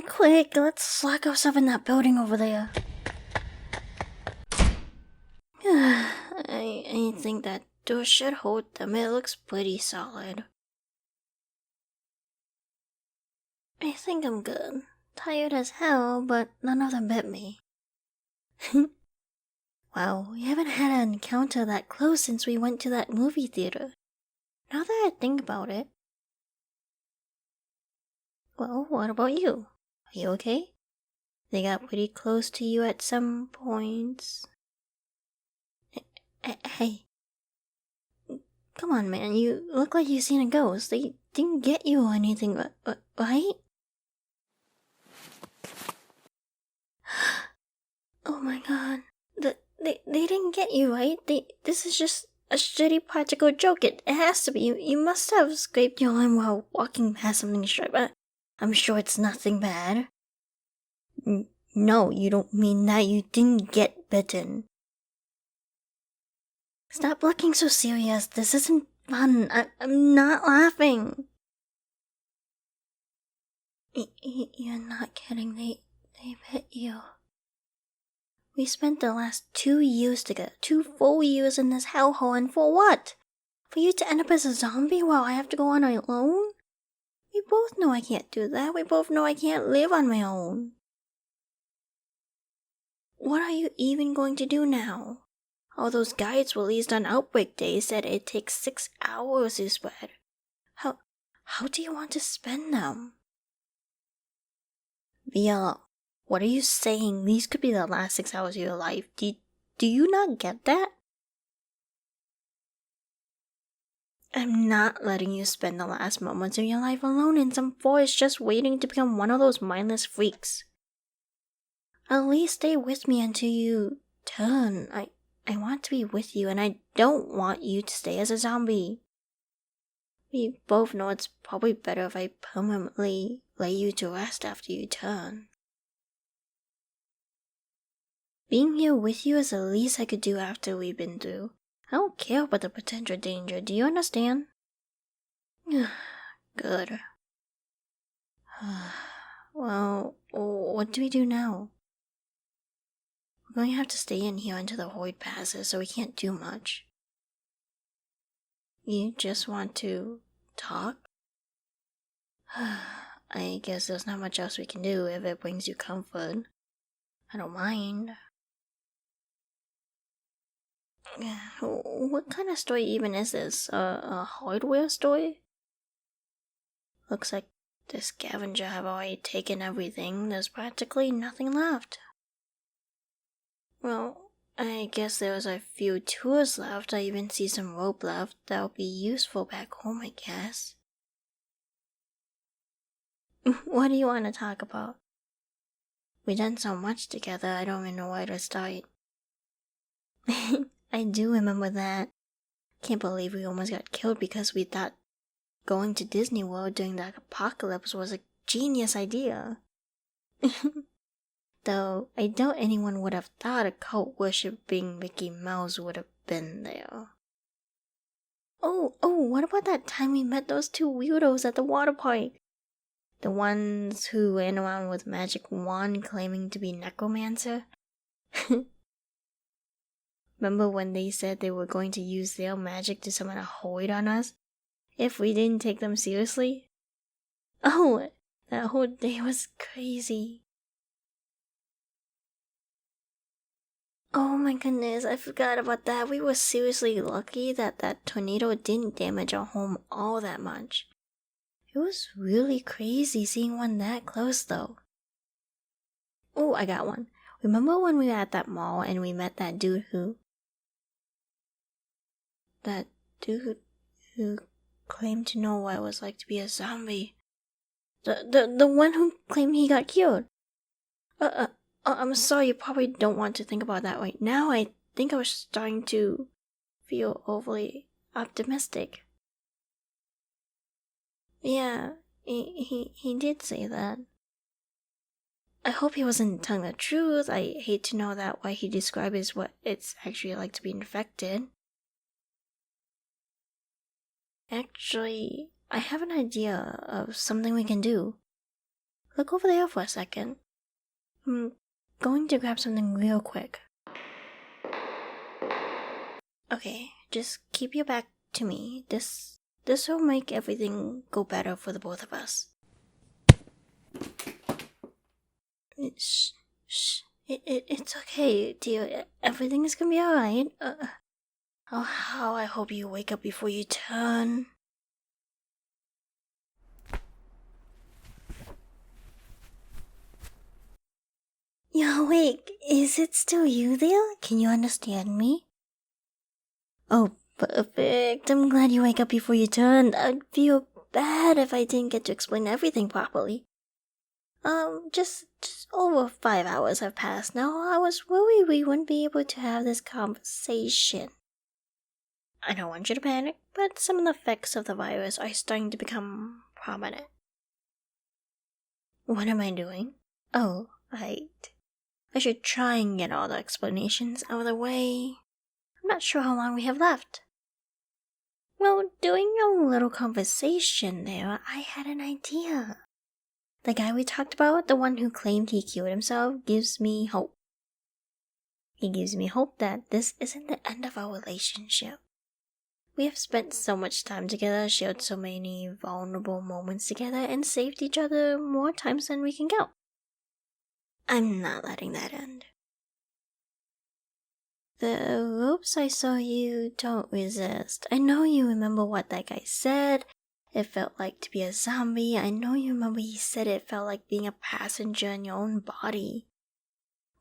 Quick, let's lock ourselves in that building over there. I think that door should hold them. It looks pretty solid. I think I'm good. Tired as hell, but none of them bit me. Wow, we haven't had an encounter that close since we went to that movie theater. Now that I think about it. Well, what about you? Are you okay? They got pretty close to you at some points. Hey. Come on, man, you look like you've seen a ghost. They didn't get you or anything, right? Oh my god. They didn't get you, right? This is just a shitty practical joke. It has to be. You must have scraped your arm while walking past something straight, but I'm sure it's nothing bad. No, you don't mean that. You didn't get bitten. Stop looking so serious. This isn't fun. I'm not laughing. You're not kidding. They bit you. We spent the last 2 years together, 2 full years in this hellhole, and for what? For you to end up as a zombie while I have to go on alone? We both know I can't do that. We both know I can't live on my own. What are you even going to do now? All those guides released on Outbreak Day said it takes 6 hours to spread. How do you want to spend them? Via, what are you saying? These could be the last 6 hours of your life. Do you not get that? I'm not letting you spend the last moments of your life alone in some forest just waiting to become one of those mindless freaks. At least stay with me until you turn. I want to be with you, and I don't want you to stay as a zombie. We both know it's probably better if I permanently lay you to rest after you turn. Being here with you is the least I could do after we've been through. I don't care about the potential danger, do you understand? Good. Well, what do we do now? We're going to have to stay in here until the void passes, so we can't do much. You just want to talk? I guess there's not much else we can do if it brings you comfort. I don't mind. What kind of story even is this? A hardware story? Looks like the scavenger have already taken everything. There's practically nothing left. Well, I guess there's a few tours left. I even see some rope left that'll be useful back home, I guess. What do you want to talk about? We've done so much together, I don't even know where to start. I do remember that. Can't believe we almost got killed because we thought going to Disney World during the apocalypse was a genius idea. Though I doubt anyone would have thought a cult worshipping Mickey Mouse would have been there. Oh, what about that time we met those 2 weirdos at the water park? The ones who ran around with magic wand claiming to be necromancer? Remember when they said they were going to use their magic to summon a void on us if we didn't take them seriously? Oh, that whole day was crazy. Oh my goodness, I forgot about that. We were seriously lucky that tornado didn't damage our home all that much. It was really crazy seeing one that close though. Oh, I got one. Remember when we were at that mall and we met that dude who claimed to know what it was like to be a zombie? The one who claimed he got killed. I'm sorry, you probably don't want to think about that right now. I think I was starting to feel overly optimistic. Yeah, he did say that. I hope he wasn't telling the truth. I hate to know that what he described is what it's actually like to be infected. Actually, I have an idea of something we can do. look over there for a second. I'm going to grab something real quick. Okay, just keep your back to me. This will make everything go better for the both of us. Shh. It's okay, dear. Everything is gonna be alright. How I hope you wake up before you turn. You're awake. Is it still you there? Can you understand me? Oh, perfect. I'm glad you wake up before you turned. I'd feel bad if I didn't get to explain everything properly. Just over 5 hours have passed now. I was worried we wouldn't be able to have this conversation. I don't want you to panic, but some of the effects of the virus are starting to become prominent. What am I doing? Oh, right. I should try and get all the explanations out of the way. I'm not sure how long we have left. Well, during a little conversation there, I had an idea. The guy we talked about, the one who claimed he killed himself, gives me hope. He gives me hope that this isn't the end of our relationship. We have spent so much time together, shared so many vulnerable moments together, and saved each other more times than we can count. I'm not letting that end. The ropes I saw you, don't resist. I know you remember what that guy said. It felt like to be a zombie. I know you remember he said it felt like being a passenger in your own body.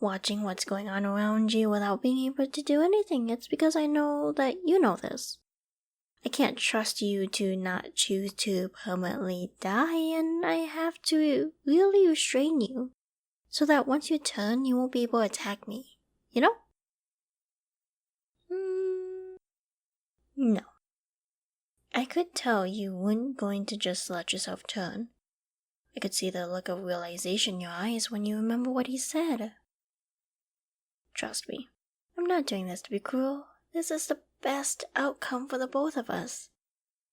Watching what's going on around you without being able to do anything. It's because I know that you know this. I can't trust you to not choose to permanently die, and I have to really restrain you, so that once you turn, you won't be able to attack me. You know? No. I could tell you weren't going to just let yourself turn. I could see the look of realization in your eyes when you remember what he said. Trust me, I'm not doing this to be cruel. This is the best outcome for the both of us.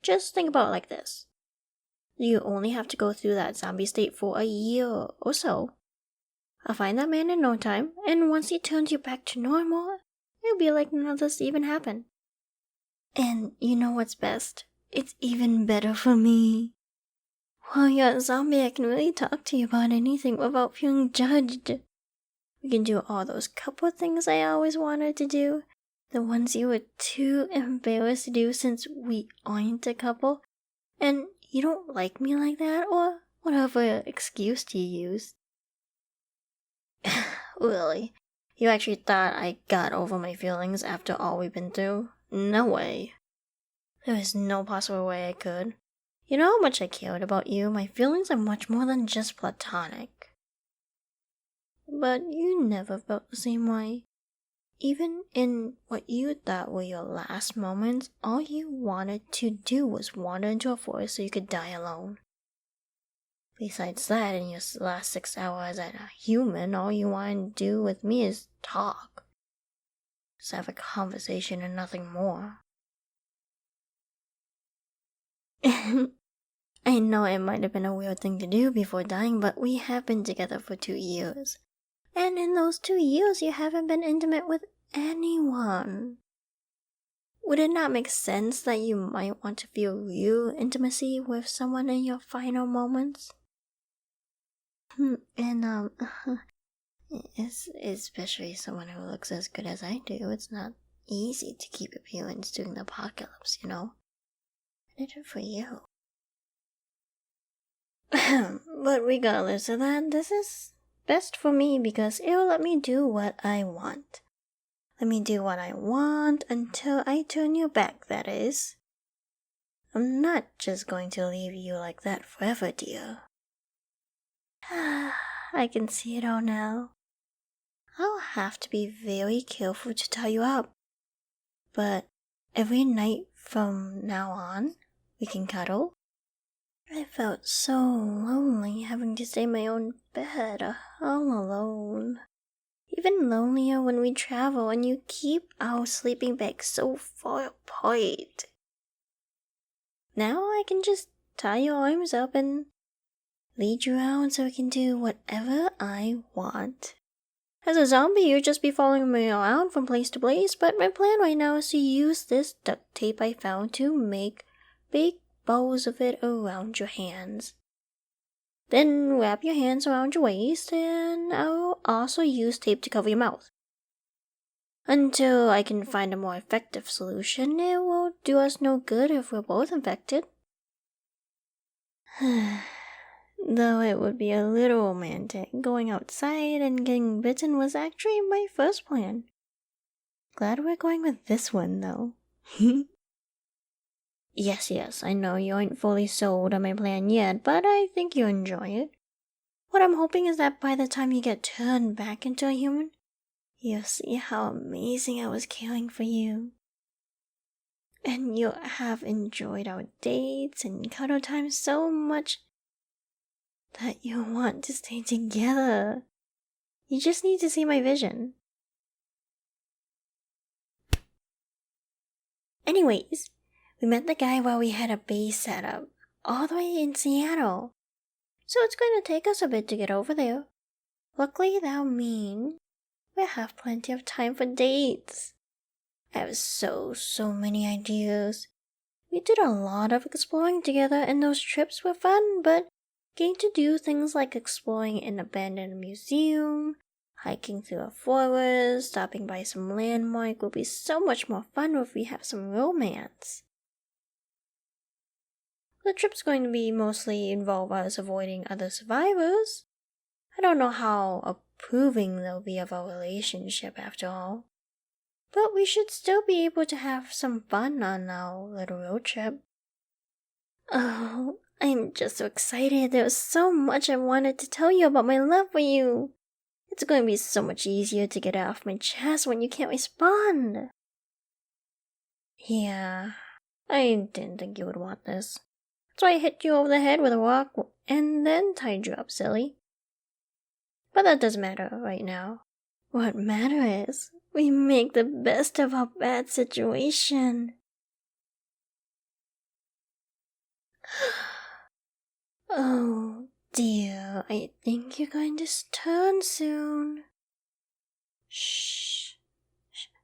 Just think about it like this. You only have to go through that zombie state for a year or so. I'll find that man in no time, and once he turns you back to normal, it'll be like none of this even happened. And you know what's best? It's even better for me. While you're a zombie, I can really talk to you about anything without feeling judged. We can do all those couple things I always wanted to do. The ones you were too embarrassed to do since we aren't a couple. And you don't like me like that, or whatever excuse you used. Really? You actually thought I got over my feelings after all we've been through? No way. There is no possible way I could. You know how much I cared about you. My feelings are much more than just platonic. But you never felt the same way. Even in what you thought were your last moments, all you wanted to do was wander into a forest so you could die alone. Besides that, in your last 6 hours as a human, all you want to do with me is talk. Just have a conversation and nothing more. I know it might have been a weird thing to do before dying, but we have been together for 2 years. And in those 2 years, you haven't been intimate with anyone. Would it not make sense that you might want to feel real intimacy with someone in your final moments? And, especially someone who looks as good as I do, it's not easy to keep appearance during the apocalypse, you know? I did it for you. But regardless of that, this is best for me because it will let me do what I want. Let me do what I want until I turn you back, that is. I'm not just going to leave you like that forever, dear. I can see it all now. I'll have to be very careful to tie you up. But every night from now on, we can cuddle. I felt so lonely having to stay in my own bed, all alone. Even lonelier when we travel and you keep our sleeping bags so far apart. Now I can just tie your arms up and lead you around so I can do whatever I want. As a zombie, you'd just be following me around from place to place, but my plan right now is to use this duct tape I found to make big balls of it around your hands. Then wrap your hands around your waist, and I'll also use tape to cover your mouth. Until I can find a more effective solution, it will do us no good if we're both infected. Though it would be a little romantic, going outside and getting bitten was actually my first plan. Glad we're going with this one, though. Yes, I know you ain't fully sold on my plan yet, but I think you'll enjoy it. What I'm hoping is that by the time you get turned back into a human, you'll see how amazing I was caring for you. And you'll have enjoyed our dates and cuddle time so much that you'll want to stay together. You just need to see my vision. Anyways, we met the guy while we had a base set up, all the way in Seattle. So it's going to take us a bit to get over there. Luckily, that'll mean we'll have plenty of time for dates. I have so many ideas. We did a lot of exploring together and those trips were fun, but getting to do things like exploring an abandoned museum, hiking through a forest, stopping by some landmark will be so much more fun if we have some romance. The trip's going to be mostly involve us avoiding other survivors. I don't know how approving they'll be of our relationship after all. But we should still be able to have some fun on our little road trip. Oh, I'm just so excited. There was so much I wanted to tell you about my love for you. It's going to be so much easier to get it off my chest when you can't respond. Yeah, I didn't think you would want this. So I hit you over the head with a rock and then tied you up, silly. But that doesn't matter right now. What matters is we make the best of our bad situation. Oh dear, I think you're going to turn soon. Shh.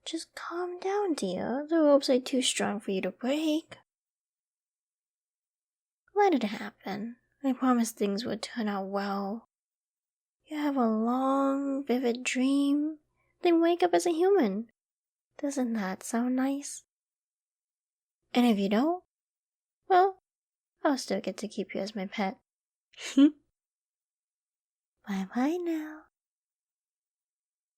Just calm down, dear. The ropes are too strong for you to break. Let it happen. I promise things will turn out well. You have a long, vivid dream, then wake up as a human. Doesn't that sound nice? And if you don't, well, I'll still get to keep you as my pet. Bye-bye now.